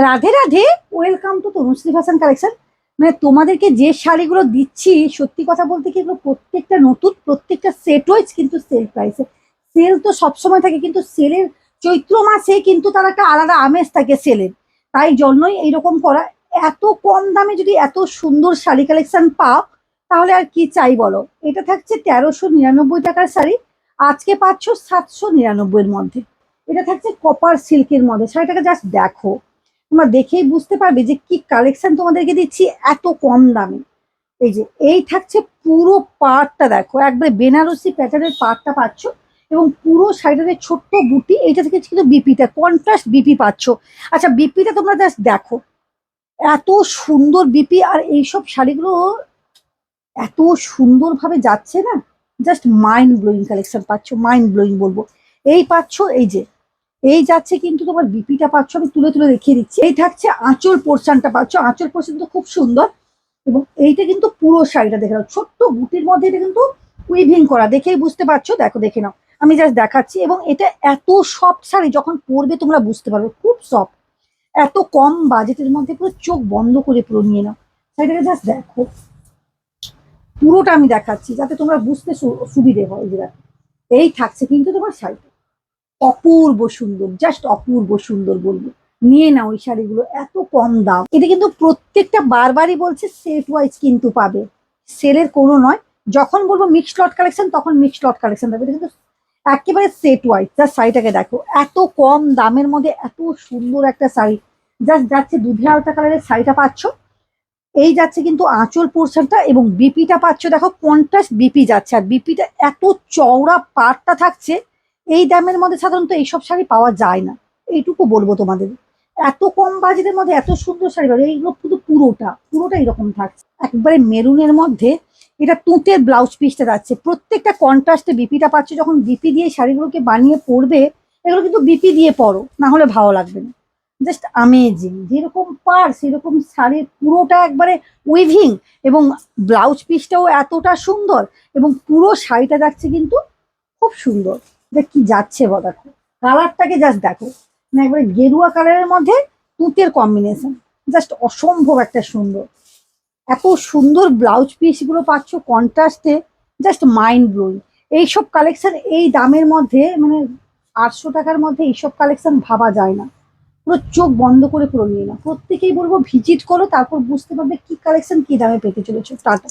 Radhe Radhe. Welcome to Tanushree fashion collection. মানে তোমাদেরকে যে শাড়িগুলো দিচ্ছি, সত্যি কথা বলতে কি এগুলো প্রত্যেকটা নতুন, প্রত্যেকটা সেট ওয়াইজ কিন্তু সেল প্রাইসে। সেল তো সবসময় থাকে, কিন্তু সেলের চৈত্র মাসে কিন্তু তার একটা আলাদা আমেজ থাকে সেলের। তাই জন্যই এইরকম করা। এত কম দামে যদি এত সুন্দর শাড়ি কালেকশন পাও, তাহলে আর কি চাই বলো। এটা থাকছে 1399 টাকার শাড়ি, আজকে পাচ্ছ 799-এর মধ্যে। এটা থাকছে কপার সিল্কের মধ্যে। শাড়িটাকে জাস্ট দেখো, তোমরা দেখেই বুঝতে পারবে যে কি কালেকশন তোমাদেরকে দিচ্ছি এত কম দামে। এই যে এই থাকছে পুরো পাড়টা, দেখো একবারে বেনারসি প্যাটার্নের পাড়টা পাচ্ছ, এবং পুরো শাড়িটাতে ছোট্ট বুটি। এইটা থেকে কিন্তু বিপিটা কন্ট্রাস্ট বিপি পাচ্ছ। আচ্ছা, বিপিটা তোমরা জাস্ট দেখো, এত সুন্দর বিপি। আর এইসব শাড়িগুলো এত সুন্দরভাবে যাচ্ছে না, জাস্ট মাইন্ড ব্লোয়িং কালেকশন পাচ্ছ, মাইন্ড ব্লোয়িং বলবো। এই পাচ্ছ, এই যে এই যাচ্ছে কিন্তু তোমার বিপিটা পাচ্ছ, আমি তুলে তুলে দেখিয়ে দিচ্ছি। এই থাকছে আঁচল পোর্শনটা পাচ্ছ, আঁচল পোর্শন তো খুব সুন্দর। এবং এইটা কিন্তু পুরো শাড়িটা দেখে নাও, ছোট্ট বুটির মধ্যে এটা কিন্তু উইভিং করা, দেখেই বুঝতে পারছো। দেখো, দেখে নাও, আমি জাস্ট দেখাচ্ছি। এবং এটা এত সফট শাড়ি, যখন পরবে তোমরা বুঝতে পারবে খুব সফট। এত কম বাজেটের মধ্যে পুরো চোখ বন্ধ করে পুরো নিয়ে নাও। শাড়িটাকে জাস্ট দেখো, পুরোটা আমি দেখাচ্ছি যাতে তোমরা বুঝতে সুবিধে হয়। যে দেখো, এই থাকছে কিন্তু তোমার শাড়িটা অপূর্ব সুন্দর, জাস্ট অপূর্ব সুন্দর বলবো। নিয়ে নাও ওই শাড়িগুলো, এত কম দাম। এটা কিন্তু প্রত্যেকটা বারবারই বলছে সেট ওয়াইজ কিন্তু পাবে, সেলের কোনো নয়। যখন বলবো মিক্সড লট কালেকশন, তখন মিক্সড লট কালেকশন পাবে। এটা কিন্তু একেবারে সেট ওয়াইজ। জাস্ট শাড়িটাকে দেখো, এত কম দামের মধ্যে এত সুন্দর একটা শাড়ি। জাস্ট যাচ্ছে দুধে আলতা কালারের শাড়িটা পাচ্ছ। এই যাচ্ছে কিন্তু আঁচল পোর্শনটা, এবং বিপিটা পাচ্ছ দেখো, কন্ট্রাস্ট বিপি যাচ্ছে। আর বিপিটা এত চওড়া পাড়টা থাকছে, এই দামের মধ্যে সাধারণত এইসব শাড়ি পাওয়া যায় না। এইটুকু বলবো তোমাদের, এত কম বাজেটের মধ্যে এত সুন্দর শাড়ি পাবে। এইগুলো কিন্তু পুরোটা পুরোটা এরকম থাকছে, একবারে মেরুনের মধ্যে। এটা তুঁতের ব্লাউজ পিসটা যাচ্ছে, প্রত্যেকটা কন্ট্রাস্টে বিপিটা পাচ্ছ। যখন বিপি দিয়ে শাড়িগুলোকে বানিয়ে পরবে, এগুলো কিন্তু বিপি দিয়ে পরো, না হলে ভালো লাগবে না। জাস্ট আমেজিং, যেরকম পার সেরকম শাড়ির পুরোটা একবারে উইভিং, এবং ব্লাউজ পিসটাও এতটা সুন্দর, এবং পুরো শাড়িটা যাচ্ছে কিন্তু খুব সুন্দর। দেখ কি যাচ্ছে বল, দেখো কালারটাকে জাস্ট দেখো, মানে একবারে গেরুয়া কালারের মধ্যে তুঁতের কম্বিনেশন, জাস্ট অসম্ভব একটা সুন্দর। এত সুন্দর ব্লাউজ পিস গুলো পাচ্ছ কন্ট্রাস্টে, জাস্ট মাইন্ড ব্লোয়িং। এইসব কালেকশন এই দামের মধ্যে, মানে 800 টাকার মধ্যে এইসব কালেকশন ভাবা যায় না। পুরো চোখ বন্ধ করে পুরো নিয়ে না, প্রত্যেকেই বলবো ভিজিট করো, তারপর বুঝতে পারবে কি কালেকশন কি দামে পেতে চলেছো। টাটা।